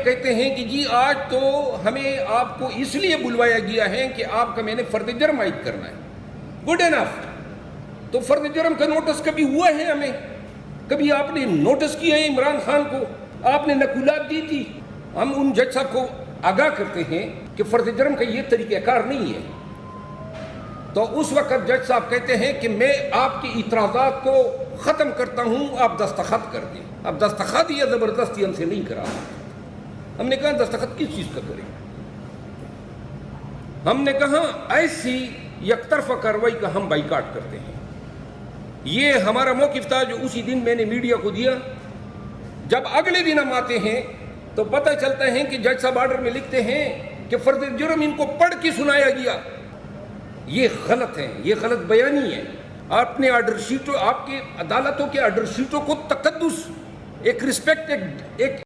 کہتے ہیں کہ جی آج تو ہمیں آپ کو اس لیے بلوایا گیا ہے کہ آپ کا میں نے فرد جرم عائد کرنا ہے. Good enough. تو فرد جرم کا نوٹس کبھی ہوا ہے ہمیں؟ کبھی آپ نے نوٹس کیا ہے عمران خان کو؟ آپ نے نقولات دی تھی؟ ہم ان جج صاحب کو آگاہ کرتے ہیں کہ فرد جرم کا یہ طریقہ کار نہیں ہے. تو اس وقت جج صاحب کہتے ہیں کہ میں آپ کی اعتراضات کو ختم کرتا ہوں، آپ دستخط کر دیں. اب دستخط یہ زبردستی ہم سے نہیں کرا. ہم نے کہا دستخط کس چیز کا کریں؟ ہم نے کہا ایسی یک طرفہ کارروائی کا ہم بائیکاٹ کرتے ہیں. یہ ہمارا موقف تھا جو اسی دن میں نے میڈیا کو دیا. جب اگلے دن ہم آتے ہیں تو پتہ چلتا ہے کہ جج صاحب آرڈر میں لکھتے ہیں کہ فرد جرم ان کو پڑھ کے سنایا گیا. یہ غلط ہے، یہ غلط بیانی ہے. آپ نے آرڈر شیٹوں، آپ کی عدالتوں کے آرڈر شیٹوں کو تقدس، ایک رسپیکٹ، ایک